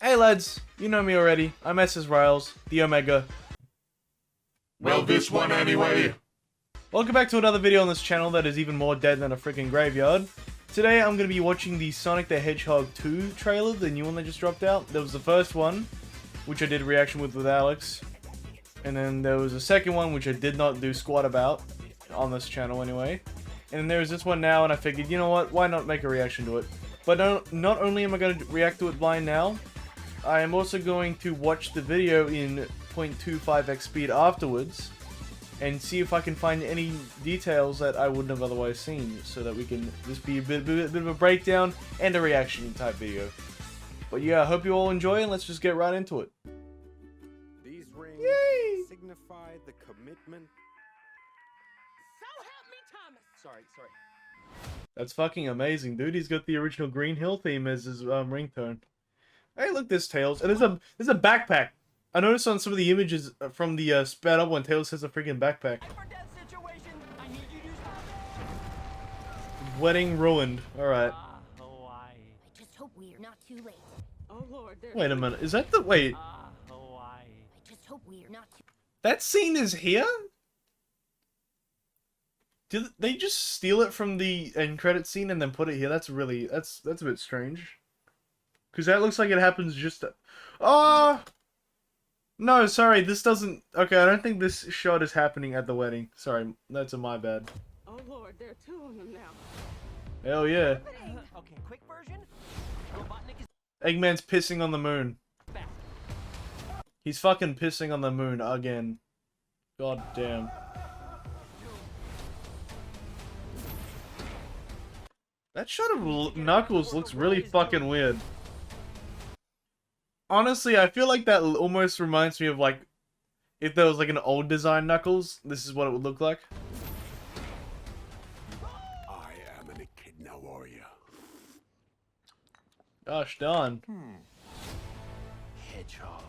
Hey lads, you know me already. I'm SS Riles, the Omega. Well, this one anyway. Welcome back to another video on this channel that is even more dead than a freaking graveyard. Today I'm going to be watching the Sonic the Hedgehog 2 trailer, the new one that just dropped out. There was the first one, which I did a reaction with Alex. And then there was a second one, which I did not do squat about, on this channel anyway. And then there's this one now, and I figured, you know what, why not make a reaction to it? But not only am I going to react to it blind now, I am also going to watch the video in 0.25x speed afterwards and see if I can find any details that I wouldn't have otherwise seen, so that we can just be a bit of a breakdown and a reaction type video. But yeah, I hope you all enjoy, and let's just get right into it. These rings Yay! signify the commitment. So help me, Thomas. Sorry. That's fucking amazing, dude. He's got the original Green Hill theme as his ringtone. Hey, look, there's Tails, and there's a backpack. I noticed on some of the images from the sped up one, Tails has a freaking backpack. For that situation, I need you to stop. Wedding ruined. All right. Hawaii. I just hope we're not too late. Oh Lord, there's Wait a minute. Is that the wait? Hawaii. I just hope we're not too That scene is here? Did they just steal it from the end credit scene and then put it here? That's really that's a bit strange. Cause that looks like it happens just. Oh no, sorry. This doesn't. Okay, I don't think this shot is happening at the wedding. Sorry, that's my bad. Oh Lord, there are two of them now. Hell yeah. Okay, quick version. Robotnik is Eggman's pissing on the moon. back. He's fucking pissing on the moon again. God damn. That shot of Knuckles looks really fucking weird. Honestly, I feel like that almost reminds me of, like, if there was like an old design Knuckles, this is what it would look like. I am an echidna warrior. Gosh darn. Hedgehog.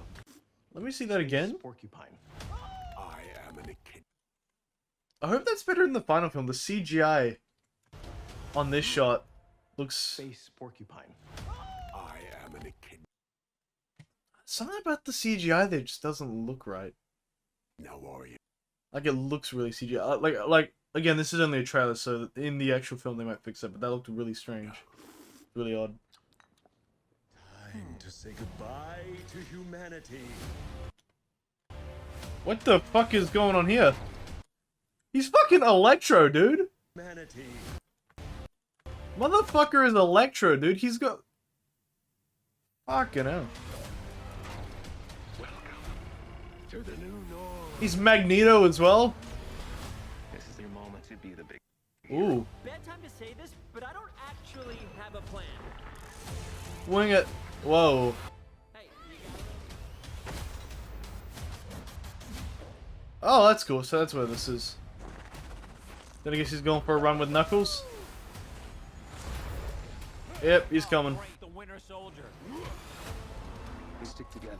Let me see that again. Porcupine. I am an echidna. I hope that's better in the final film. The CGI on this shot looks... Space porcupine. I am an echidna. Something about the CGI there just doesn't look right. Warrior. Like, it looks really CGI. Like again, this is only a trailer, so in the actual film they might fix it, but that looked really strange. Really odd. Time to say goodbye to humanity. What the fuck is going on here? He's fucking Electro, dude! Humanity. Motherfucker is Electro, dude. He's got... Fucking hell. To the new norm. He's Magneto as well? This is your moment to be the big. Ooh. Bad time to say this, but I don't actually have a plan. Wing it. Whoa. Hey, you got Oh, that's cool. So that's where this is. Then I guess he's going for a run with Knuckles. Yep, he's coming. Great, the Winter Soldier. We stick together.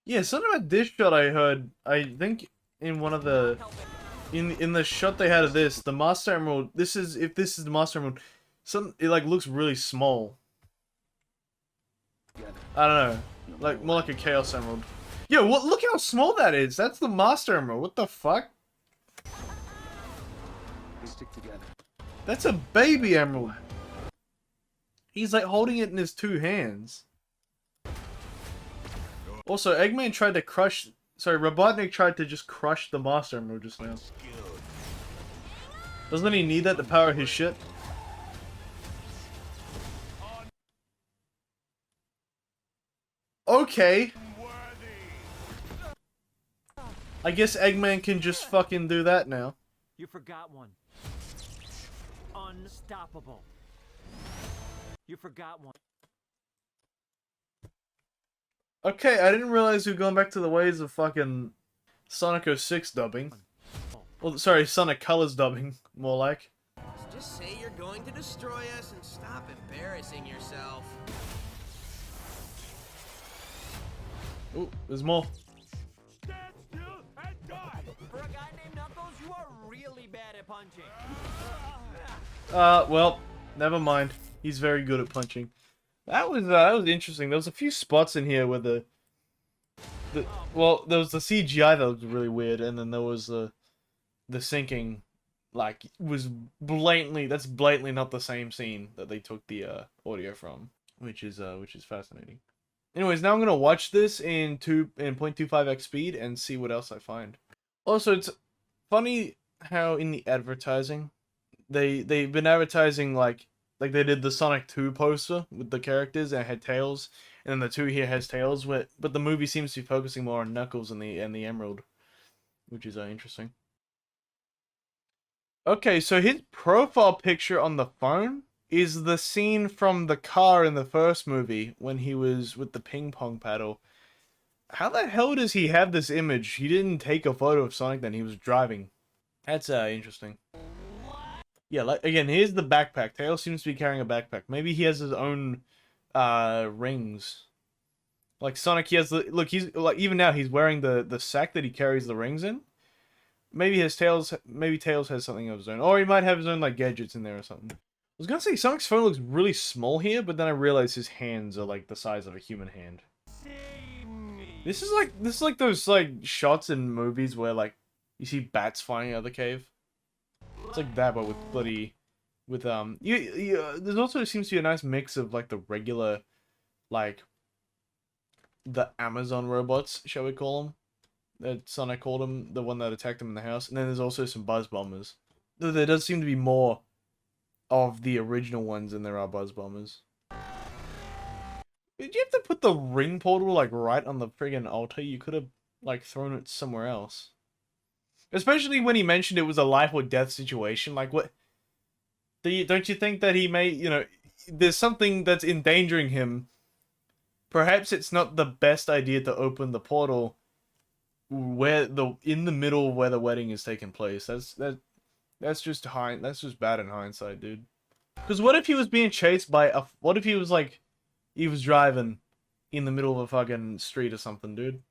Yeah, something about this shot I heard. I think in one of the... In the shot they had of this, the Master Emerald... This is... If this is the Master Emerald... It, like, looks really small. I don't know. Like, more like a Chaos Emerald. Yo, what? Look how small that is! That's the Master Emerald. What the fuck? We stick together. That's a baby emerald. He's like holding it in his two hands. Also, Eggman tried to crush... Sorry, Robotnik tried to just crush the Master Emerald just now. Doesn't he need that to power his shit? Okay. I guess Eggman can just fucking do that now. You forgot one. Unstoppable. You forgot one. Okay, I didn't realize we were going back to the ways of fucking Sonic 06 dubbing. Well, sorry, Sonic Colors dubbing, more like. Just say you're going to destroy us and stop embarrassing yourself. Ooh, there's more. Stand still and die. For a guy named Knuckles, you are really bad at punching. Well, never mind. He's very good at punching. That was interesting. There was a few spots in here where well, there was the CGI that was really weird, and then there was the syncing, like, was that's blatantly not the same scene that they took the audio from, which is fascinating. Anyways, now I'm gonna watch this in 0.25x speed and see what else I find. Also, it's funny how in the advertising, they've been advertising like they did the Sonic 2 poster with the characters and it had Tails, and then the 2 here has Tails, but the movie seems to be focusing more on Knuckles and the Emerald, which is interesting. Okay, so his profile picture on the phone is the scene from the car in the first movie when he was with the ping pong paddle. How the hell does he have this image? He didn't take a photo of Sonic then, he was driving. That's interesting. Yeah, like, again, here's the backpack. Tails seems to be carrying a backpack. Maybe he has his own rings. Like Sonic, he has the look. He's like, even now he's wearing the sack that he carries the rings in. Maybe Tails has something of his own, or he might have his own like gadgets in there or something. I was gonna say Sonic's phone looks really small here, but then I realized his hands are like the size of a human hand. This is like those like shots in movies where like you see bats flying out of the cave. It's like that, but with there's also seems to be a nice mix of like the regular, like the Amazon robots, shall we call them? That Sonic called them, the one that attacked him in the house, and then there's also some Buzz Bombers. There does seem to be more of the original ones than there are Buzz Bombers. Did you have to put the ring portal like right on the friggin' altar? You could have like thrown it somewhere else. Especially when he mentioned it was a life or death situation. Like, what? Don't you think that he may, you know, there's something that's endangering him? Perhaps it's not the best idea to open the portal in the middle where the wedding is taking place. That's just bad in hindsight, dude. Because what if he was being chased by what if he was like, he was driving in the middle of a fucking street or something, dude?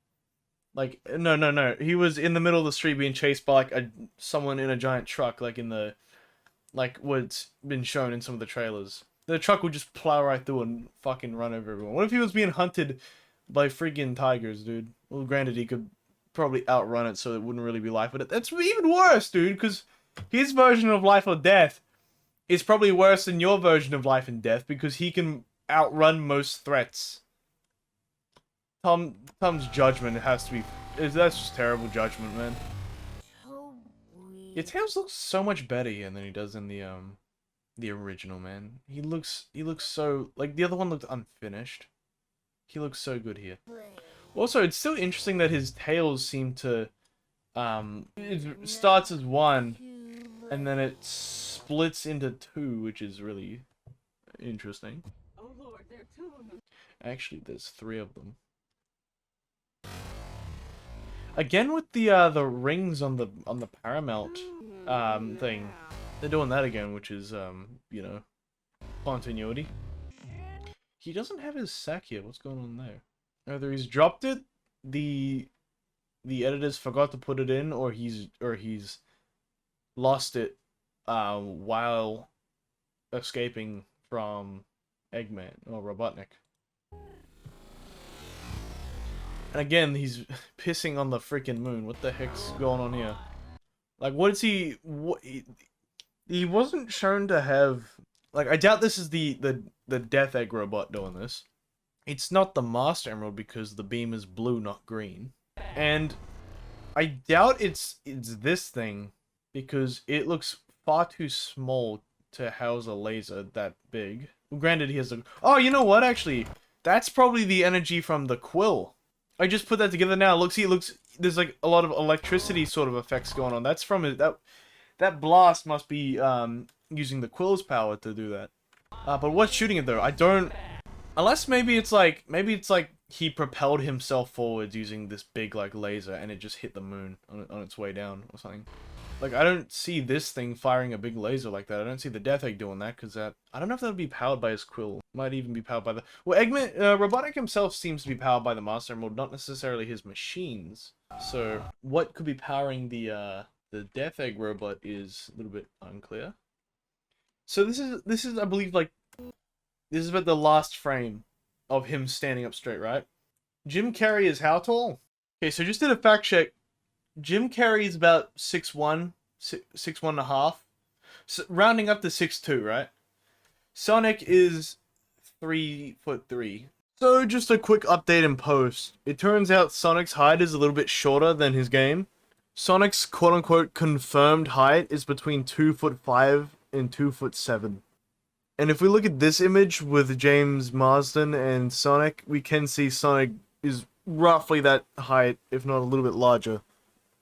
Like, no. He was in the middle of the street being chased by like someone in a giant truck, like what's been shown in some of the trailers. The truck would just plow right through and fucking run over everyone. What if he was being hunted by friggin' tigers, dude? Well, granted, he could probably outrun it, so it wouldn't really be life, but that's even worse, dude, because his version of life or death is probably worse than your version of life and death, because he can outrun most threats. Tom's judgment has to be... That's just terrible judgment, man. So weird. Yeah, Tails looks so much better here than he does in the original, man. He looks so... Like, the other one looked unfinished. He looks so good here. Also, it's still interesting that his tails seem to... It starts as one, and then it splits into two, which is really interesting. Oh Lord, there are 2 of them. Actually, there's 3 of them. Again with the rings on the Paramount thing. They're doing that again, which is you know, continuity. He doesn't have his sack here. What's going on there? Either he's dropped it, the editors forgot to put it in, or he's lost it while escaping from Eggman or Robotnik. And again, he's pissing on the freaking moon. What the heck's going on here? Like, what is he... He wasn't shown to have... Like, I doubt this is the Death Egg robot doing this. It's not the Master Emerald because the beam is blue, not green. And I doubt it's this thing because it looks far too small to house a laser that big. Well, granted, he has a... Oh, you know what, actually? That's probably the energy from the quill. I just put that together now. Look, see, it looks... There's like a lot of electricity sort of effects going on. That's from it. That blast must be using the quill's power to do that. But what's shooting it though? I don't... Unless maybe it's like he propelled himself forwards using this big like laser and it just hit the moon on its way down or something. Like, I don't see this thing firing a big laser like that. I don't see the Death Egg doing that, because that... I don't know if that would be powered by his quill. Might even be powered by the... Well, Eggman... Robotnik himself seems to be powered by the Master Emerald, not necessarily his machines. So, what could be powering the Death Egg robot is a little bit unclear. So this is, I believe, like... This is about the last frame of him standing up straight, right? Jim Carrey is how tall? Okay, so just did a fact check. Jim Carrey is about 6'1", 6'1 and a half. So, rounding up to 6'2", right? Sonic is 3'3". So just a quick update in post. It turns out Sonic's height is a little bit shorter than his game. Sonic's quote-unquote confirmed height is between 2'5" and 2'7". And if we look at this image with James Marsden and Sonic, we can see Sonic is roughly that height, if not a little bit larger.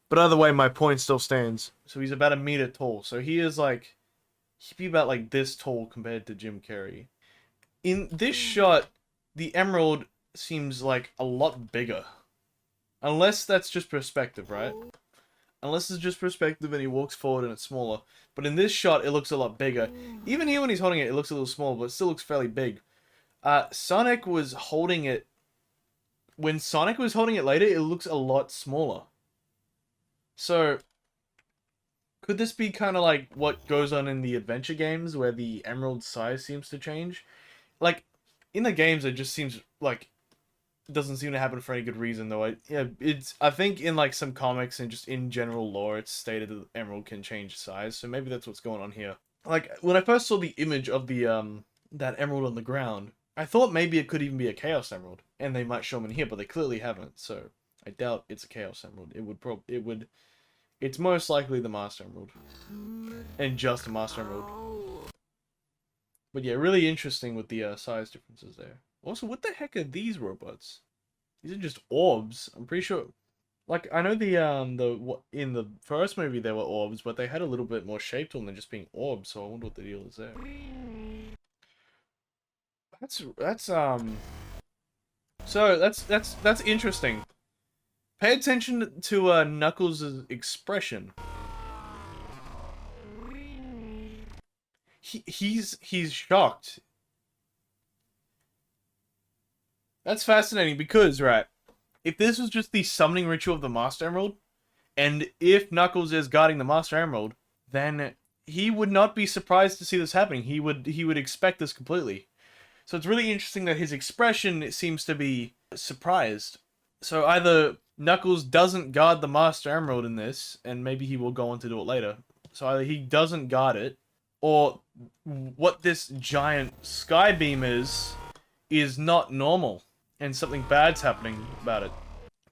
But either way, my point still stands. So he's about 1 meter tall. So he is like, he'd be about like this tall compared to Jim Carrey. In this shot, the emerald seems like a lot bigger. Unless that's just perspective, right? Unless it's just perspective and he walks forward and it's smaller. But in this shot, it looks a lot bigger. Even here when he's holding it, it looks a little small, but it still looks fairly big. Sonic was holding it... When Sonic was holding it later, it looks a lot smaller. So, could this be kind of like what goes on in the adventure games, where the emerald size seems to change? Like, in the games, it just seems like it doesn't seem to happen for any good reason, though. I think in like some comics and just in general lore, it's stated that the emerald can change size, so maybe that's what's going on here. Like, when I first saw the image of the that emerald on the ground, I thought maybe it could even be a Chaos Emerald, and they might show them in here, but they clearly haven't, so I doubt it's a Chaos Emerald. It's most likely the Master Emerald, and just a Master Emerald. But yeah, really interesting with the size differences there. Also, what the heck are these robots? These are just orbs. I'm pretty sure. Like, I know in the first movie they were orbs, but they had a little bit more shape to them than just being orbs. So I wonder what the deal is there. So that's interesting. Pay attention to Knuckles' expression. He's shocked. That's fascinating because, right, if this was just the summoning ritual of the Master Emerald, and if Knuckles is guarding the Master Emerald, then he would not be surprised to see this happening. He would expect this completely. So it's really interesting that his expression seems to be surprised. So either Knuckles doesn't guard the Master Emerald in this, and maybe he will go on to do it later. So either he doesn't guard it, or what this giant sky beam is not normal, and something bad's happening about it.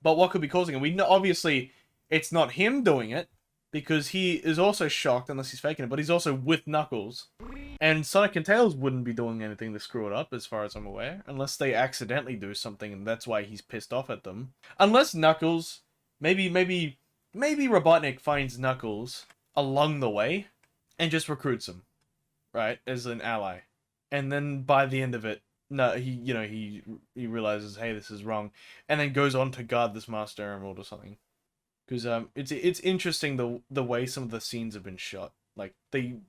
But what could be causing it? We know, obviously, it's not him doing it, because he is also shocked, unless he's faking it, but he's also with Knuckles. And Sonic and Tails wouldn't be doing anything to screw it up, as far as I'm aware, unless they accidentally do something, and that's why he's pissed off at them. Unless Knuckles, maybe Robotnik finds Knuckles along the way, and just recruits him, right, as an ally. And then by the end of it, no, he realizes, hey, this is wrong, and then goes on to guard this Master Emerald or something. Because it's interesting the way some of the scenes have been shot. Like some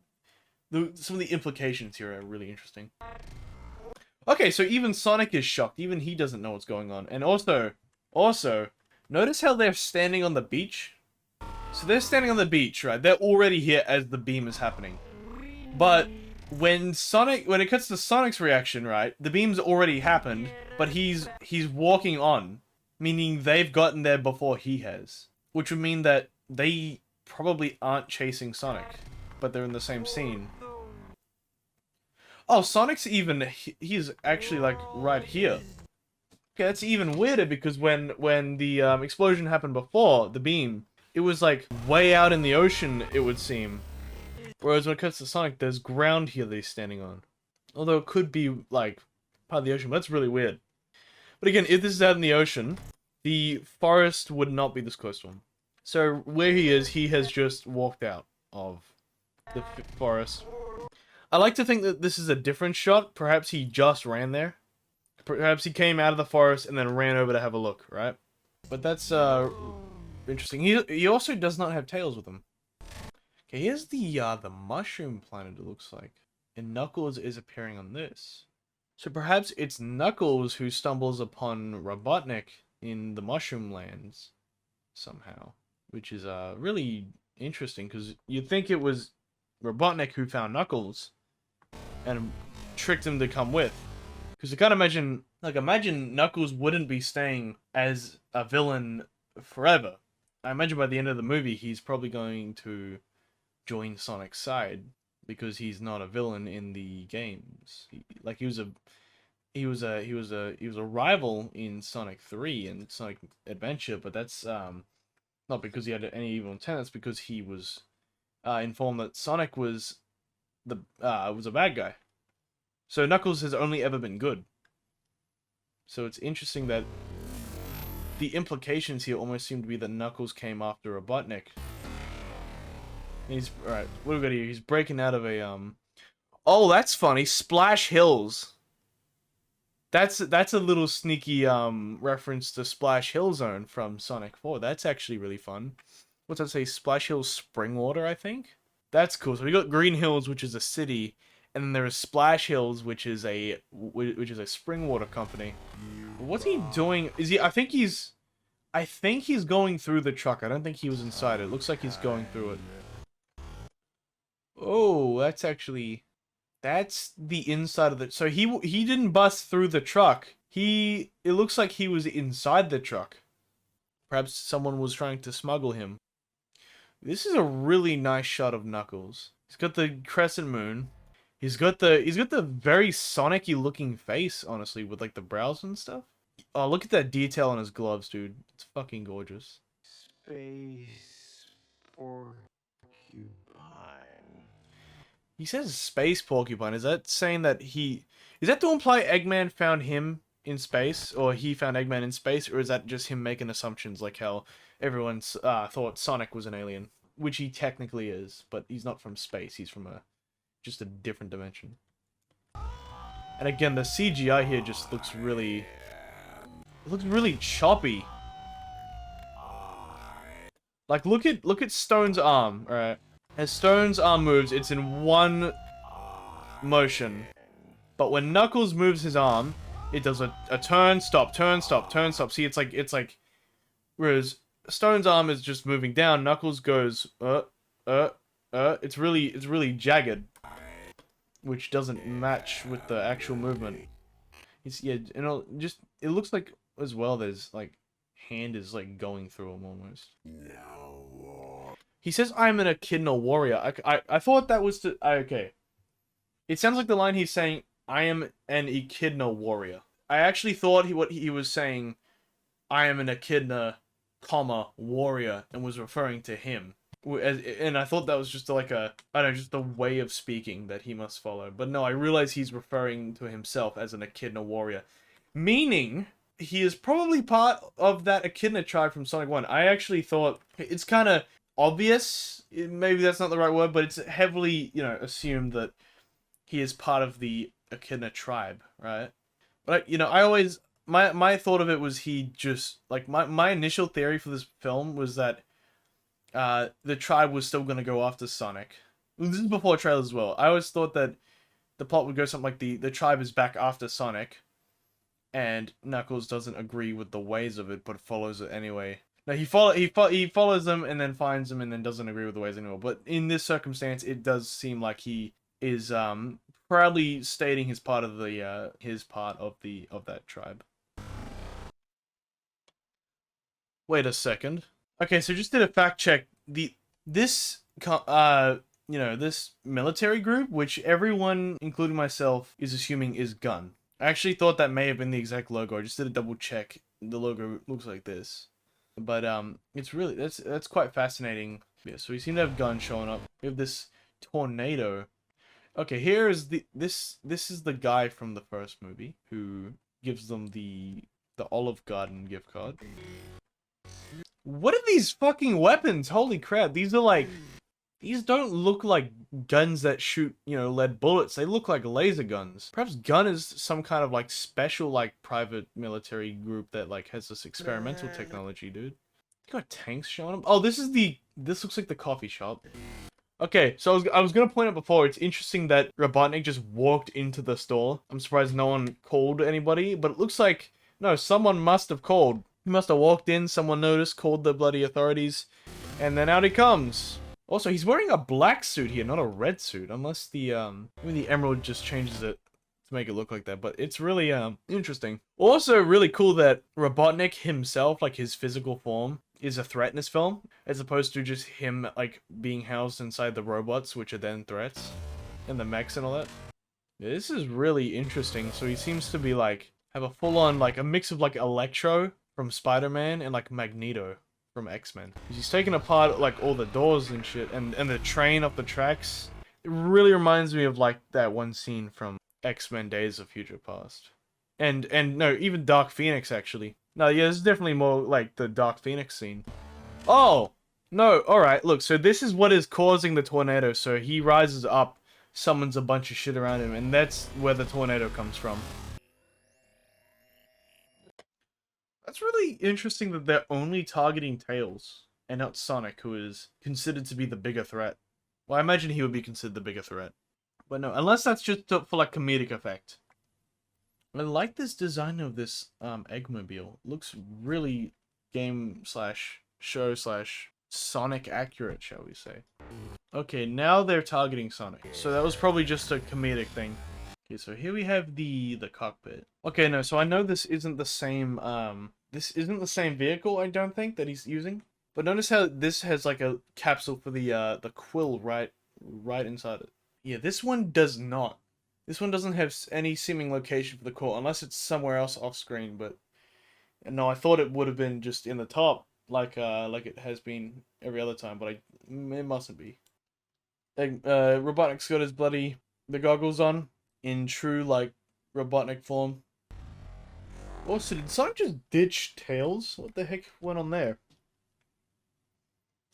of the implications here are really interesting. Okay, so even Sonic is shocked. Even he doesn't know what's going on. And also, notice how they're standing on the beach. So they're standing on the beach, right? They're already here as the beam is happening. But when it cuts to Sonic's reaction, right? The beam's already happened, but he's walking on, meaning they've gotten there before he has. Which would mean that they probably aren't chasing Sonic, but they're in the same scene. Oh, Sonic's he's actually like right here. Okay, that's even weirder because when the explosion happened before, the beam, it was like way out in the ocean, it would seem. Whereas when it comes to Sonic, there's ground here that he's standing on. Although it could be like part of the ocean, but that's really weird. But again, if this is out in the ocean, the forest would not be this close to him. So where he is, he has just walked out of the forest. I like to think that this is a different shot. Perhaps he just ran there. Perhaps he came out of the forest and then ran over to have a look, right? But that's interesting. He also does not have Tails with him. Okay, here's the mushroom planet, it looks like. And Knuckles is appearing on this. So perhaps it's Knuckles who stumbles upon Robotnik in the Mushroom Lands somehow. Which is really interesting, because you'd think it was Robotnik who found Knuckles. And tricked him to come with. Because you can't imagine, like, imagine Knuckles wouldn't be staying as a villain forever. I imagine by the end of the movie, he's probably going to join Sonic's side because he's not a villain in the games. He was a rival in Sonic 3 and Sonic Adventure, but that's not because he had any evil intent. That's because he was informed that Sonic was a bad guy. So Knuckles has only ever been good. So it's interesting that the implications here almost seem to be that Knuckles came after Robotnik. And he's alright. What do we got here? He's breaking out of a Oh, that's funny. Splash Hills. That's a little sneaky reference to Splash Hill Zone from Sonic 4. That's actually really fun. What's that say? Splash Hills Springwater, I think. That's cool. So we got Green Hills, which is a city, and then there is Splash Hills, which is a Springwater company. What's he doing? Is he? I think he's going through the truck. I don't think he was inside it. It looks like he's going through it. Oh, that's the inside of the. So he didn't bust through the truck. It looks like he was inside the truck. Perhaps someone was trying to smuggle him. This is a really nice shot of Knuckles. He's got the crescent moon. He's got the very Sonic-y looking face, honestly, with like the brows and stuff. Oh, look at that detail on his gloves, dude. It's fucking gorgeous. Space Porcupine. He says Space Porcupine. Is that saying that is that to imply Eggman found him in space, or he found Eggman in space, or is that just him making assumptions like how everyone thought Sonic was an alien, which he technically is, but he's not from space. He's from just a different dimension. And again, the CGI here just looks really choppy. Like look at Stone's arm, alright? As Stone's arm moves, it's in one motion. But when Knuckles moves his arm, it does a turn, stop, turn, stop, turn, stop. See, it's like whereas Stone's arm is just moving down, Knuckles goes it's really jagged, which doesn't match with the actual movement. It looks like as well there's like hand is like going through him almost. He says, "I'm an Echidna warrior." I thought that was to okay. It sounds like the line he's saying, "I am an Echidna warrior." I actually thought what he was saying, "I am an Echidna, warrior," and was referring to him. And I thought that was just like just a way of speaking that he must follow. But no, I realize he's referring to himself as an Echidna warrior, meaning he is probably part of that Echidna tribe from Sonic 1. I actually thought it's kind of obvious, maybe that's not the right word, but it's heavily, assumed that he is part of the Echidna tribe, right? But, I always, my thought of it was he just, like, my initial theory for this film was that the tribe was still going to go after Sonic. This is before trailers as well. I always thought that the plot would go something like the tribe is back after Sonic, and Knuckles doesn't agree with the ways of it, but follows it anyway. No, he follows them and then finds them and then doesn't agree with the ways anymore. But in this circumstance, it does seem like he is proudly stating his part of that tribe. Wait a second. Okay, so just did a fact check. This military group, which everyone, including myself, is assuming is Gun. I actually thought that may have been the exact logo. I just did a double check. The logo looks like this. But it's really that's quite fascinating. Yeah, so we seem to have Gun showing up. We have this tornado. Okay, here is this is the guy from the first movie who gives them the Olive Garden gift card. What are these fucking weapons? Holy crap, these don't look like guns that shoot, lead bullets. They look like laser guns. Perhaps Gun is some kind of like special like private military group that like has this experimental technology, dude. You got tanks showing up. Oh, this looks like the coffee shop. Okay, so I was gonna point out before, it's interesting that Robotnik just walked into the store. I'm surprised no one called anybody, but it looks like, no, someone must have called. He must have walked in, someone noticed, called the bloody authorities, and then out he comes. Also, he's wearing a black suit here, not a red suit, unless maybe the emerald just changes it. to make it look like that, but it's really interesting. Also really cool that Robotnik himself, like his physical form, is a threat in this film, as opposed to just him like being housed inside the robots, which are then threats, and the mechs and all that. Yeah, this is really interesting. So he seems to be like have a full-on like a mix of like Electro from Spider-Man and like Magneto from X-Men. He's taking apart like all the doors and shit, and the train up the tracks. It really reminds me of like that one scene from X-Men Days of Future Past. And no, even Dark Phoenix actually. No, yeah, this is definitely more like the Dark Phoenix scene. Oh! No, alright, look, so this is what is causing the tornado. So he rises up, summons a bunch of shit around him, and that's where the tornado comes from. That's really interesting that they're only targeting Tails, and not Sonic, who is considered to be the bigger threat. Well, I imagine he would be considered the bigger threat. But no, unless that's just for like comedic effect. I like this design of this Eggmobile. Looks really game/show/Sonic accurate, shall we say. Okay, now they're targeting Sonic. So that was probably just a comedic thing. Okay, so here we have the cockpit. Okay, no, so I know this isn't the same vehicle, I don't think, that he's using. But notice how this has like a capsule for the quill right inside it. Yeah, this one does not. This one doesn't have any seeming location for the core, unless it's somewhere else off screen, but no, I thought it would have been just in the top, like it has been every other time, but it mustn't be. Robotnik's got his the goggles on, in true, like, Robotnik form. Also, did Sonic just ditch Tails? What the heck went on there?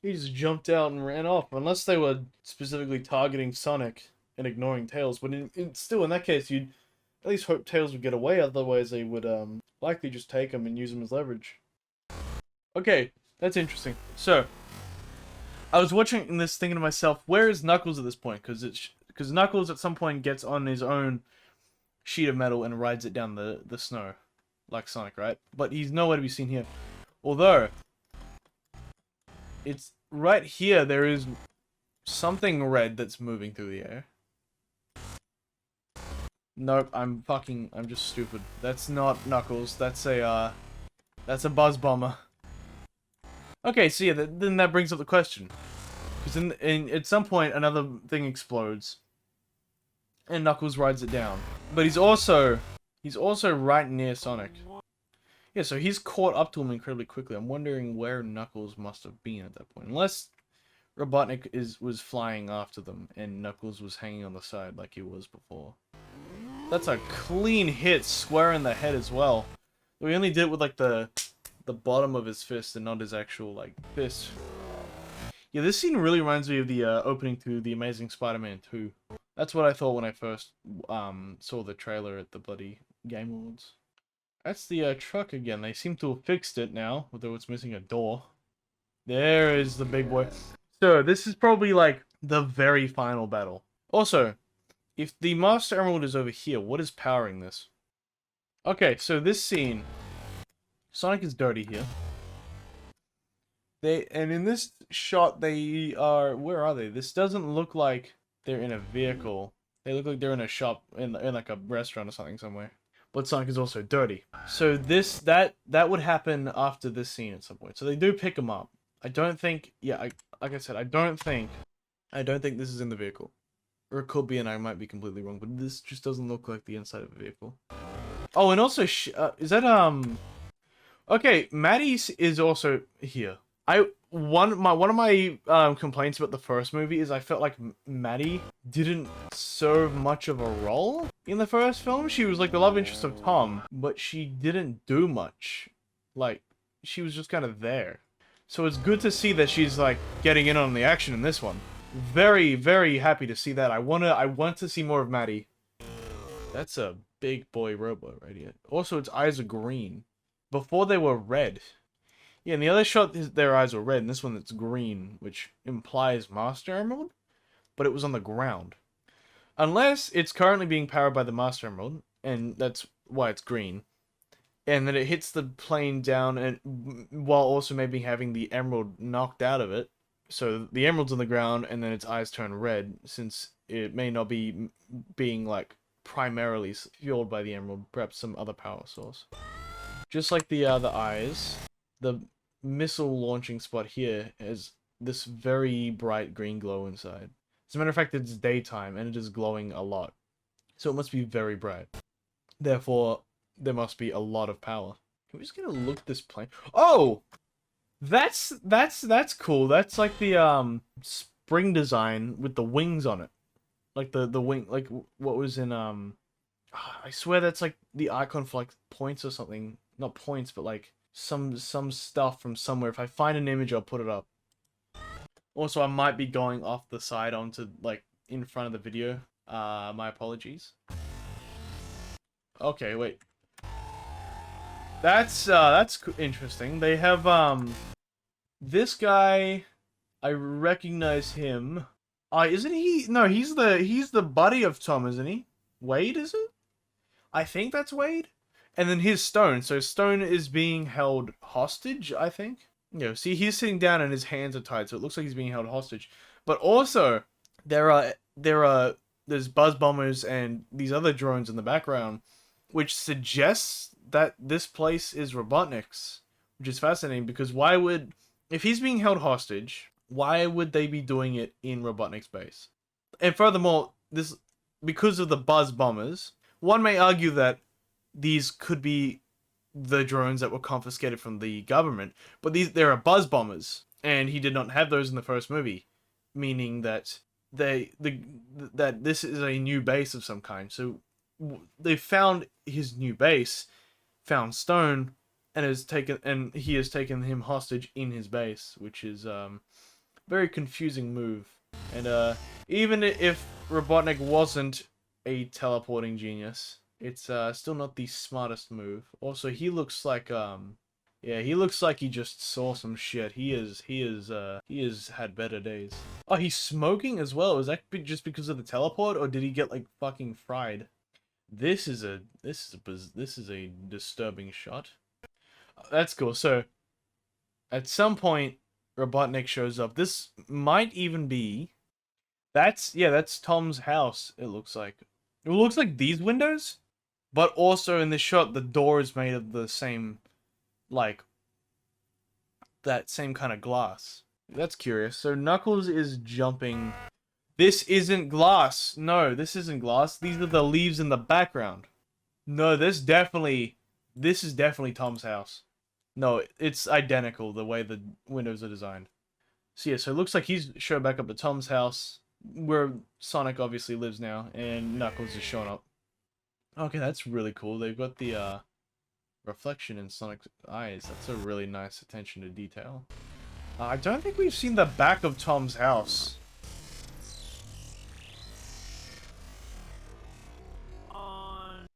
He just jumped out and ran off, unless they were specifically targeting Sonic and ignoring Tails, but still, in that case, you'd at least hope Tails would get away, otherwise they would, likely just take him and use him as leverage. Okay, that's interesting. So, I was watching this thinking to myself, where is Knuckles at this point? Because Knuckles at some point gets on his own sheet of metal and rides it down the snow, like Sonic, right? But he's nowhere to be seen here. Although, it's right here, there is something red that's moving through the air. Nope, I'm just stupid. That's not Knuckles. That's a Buzz Bomber. Okay, so yeah, then that brings up the question. Because at some point, another thing explodes. And Knuckles rides it down. But he's also right near Sonic. Yeah, so he's caught up to him incredibly quickly. I'm wondering where Knuckles must have been at that point. Unless Robotnik was flying after them, and Knuckles was hanging on the side like he was before. That's a clean hit, square in the head as well. We only did it with like the bottom of his fist and not his actual like fist. Yeah, this scene really reminds me of the opening to The Amazing Spider-Man 2. That's what I thought when I first saw the trailer at the bloody Game Awards. That's the truck again. They seem to have fixed it now, although it's missing a door. There is the big boy. So this is probably like the very final battle. Also, if the Master Emerald is over here, what is powering this? Okay, so this scene, Sonic is dirty here. And in this shot, they are, where are they? This doesn't look like they're in a vehicle. They look like they're in a shop, in like a restaurant or something somewhere. But Sonic is also dirty. So that would happen after this scene at some point. So they do pick him up. I don't think, yeah, like I said, I don't think this is in the vehicle. Or it could be, and I might be completely wrong, but this just doesn't look like the inside of a vehicle. Oh, and also, is that, okay, Maddie is also here. One of my complaints about the first movie is I felt like Maddie didn't serve much of a role in the first film. She was like the love interest of Tom, but she didn't do much. Like, she was just kind of there. So it's good to see that she's like getting in on the action in this one. Very, very happy to see that. I want to see more of Maddie. That's a big boy robot right here. Also, its eyes are green. Before they were red. Yeah, in the other shot, their eyes were red. In this one, it's green, which implies Master Emerald. But it was on the ground. Unless it's currently being powered by the Master Emerald, and that's why it's green. And then it hits the plane down, and while also maybe having the emerald knocked out of it. So the emerald's on the ground, and then its eyes turn red, since it may not be being like primarily fueled by the emerald, perhaps some other power source. Just like the eyes, the missile launching spot here has this very bright green glow inside. As a matter of fact, it's daytime and it is glowing a lot. So it must be very bright. Therefore, there must be a lot of power. Can we just get a look at this plane? Oh! That's cool. That's like the spring design with the wings on it. Like the wing, like what was in I swear that's like the icon for like points or something. Not points, but like some stuff from somewhere. If I find an image, I'll put it up. Also, I might be going off the side onto like in front of the video. My apologies. Okay, wait. That's interesting. They have this guy. I recognize him. Isn't he? No, he's the buddy of Tom, isn't he? Wade, is it? I think that's Wade. And then here's Stone. So Stone is being held hostage, I think. You know, see, he's sitting down and his hands are tied, so it looks like he's being held hostage. But also, there's buzz bombers and these other drones in the background, which suggests that this place is Robotnik's, which is fascinating because if he's being held hostage, why would they be doing it in Robotnik's base? And furthermore, because of the buzz bombers, one may argue that these could be the drones that were confiscated from the government, but there are buzz bombers, and he did not have those in the first movie, meaning that that this is a new base of some kind. So they found his new base, found Stone, and he has taken him hostage in his base, which is very confusing move. And even if Robotnik wasn't a teleporting genius, it's still not the smartest move. Also, he looks like he looks like he just saw some shit. He has had better days. Oh, he's smoking as well. Is that just because of the teleport, or did he get like fucking fried? This is a disturbing shot. That's cool. So at some point, Robotnik shows up. This might even be that's Tom's house. It looks like these windows, but also in this shot, the door is made of the same, like, that same kind of glass. That's curious. So Knuckles is jumping. This isn't glass. No, this isn't glass. These are the leaves in the background. No, this is definitely Tom's house. No, it's identical the way the windows are designed. So yeah, so it looks like he's showed back up to Tom's house, where Sonic obviously lives now, and Knuckles is showing up. Okay, that's really cool. They've got the reflection in Sonic's eyes. That's a really nice attention to detail. I don't think we've seen the back of Tom's house.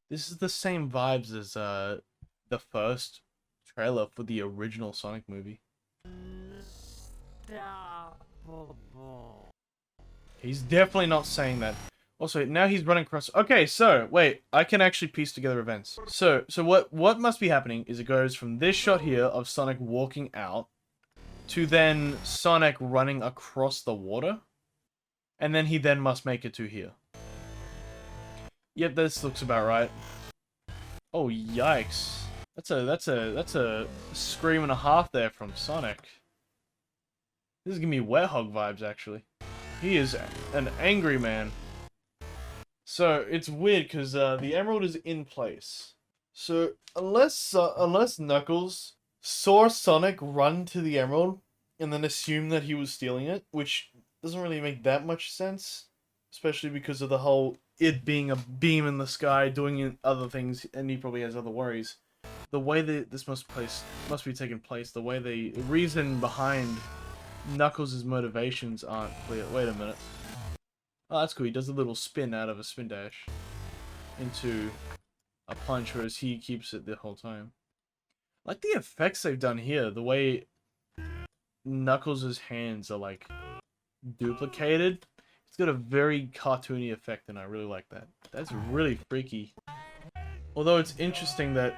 This is the same vibes as the first trailer for the original Sonic movie. He's definitely not saying that. Also, now he's running across. Okay, so wait, I can actually piece together events. So what must be happening is it goes from this shot here of Sonic walking out to then Sonic running across the water, and then he then must make it to here. Yep, this looks about right. Oh yikes! That's a scream and a half there from Sonic. This is giving me Wet Hog vibes, actually. He is an angry man. So it's weird because the emerald is in place. So unless Knuckles saw Sonic run to the emerald and then assume that he was stealing it, which doesn't really make that much sense, especially because of the whole it being a beam in the sky, doing other things, and he probably has other worries. The way that this must be taking place, the way the reason behind Knuckles' motivations aren't clear. Wait a minute. Oh, that's cool. He does a little spin out of a spin dash into a punch, whereas he keeps it the whole time. I like the effects they've done here. The way Knuckles' hands are like duplicated. It's got a very cartoony effect, and I really like that. That's really freaky. Although it's interesting that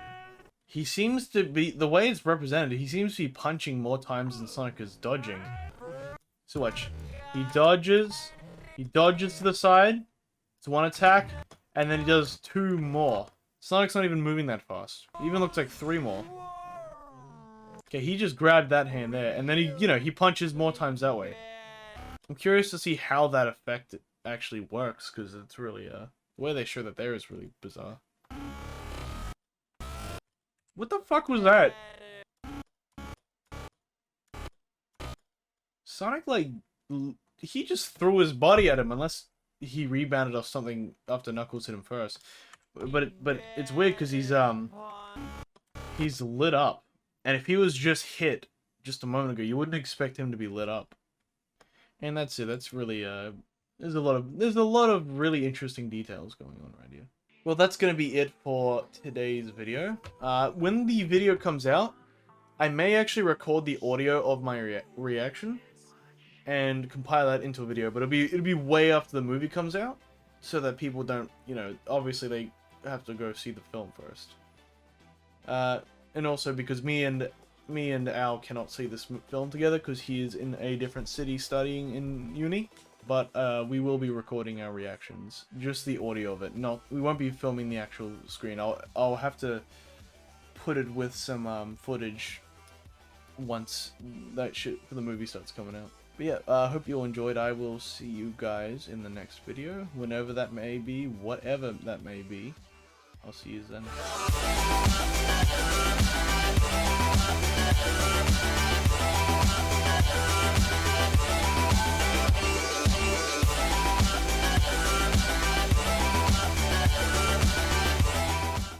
he seems to be, the way it's represented, he seems to be punching more times than Sonic is dodging. So watch. He dodges to the side. It's one attack, And then he does 2 more. Sonic's not even moving that fast. He even looks like 3 more. Okay, he just grabbed that hand there, and then he, you know, he punches more times that way. I'm curious to see how that effect actually works, because it's really, the way they show that there is really bizarre. What the fuck was that? Sonic, like, he just threw his body at him, unless he rebounded off something after Knuckles hit him first. But it's weird, because he's lit up. And if he was just hit just a moment ago, you wouldn't expect him to be lit up. And that's it. That's really there's a lot of really interesting details going on right here. Well, that's gonna be it for today's video. When the video comes out, I may actually record the audio of my reaction and compile that into a video, but it'll be way after the movie comes out, so that people don't, you know, obviously they have to go see the film first. And also because me and Al cannot see this film together because he is in a different city studying in uni. But we will be recording our reactions, just the audio of it. We won't be filming the actual screen. I'll have to put it with some footage once that shit for the movie starts coming out. But yeah, I hope you all enjoyed. I will see you guys in the next video, whenever that may be, whatever that may be. I'll see you then.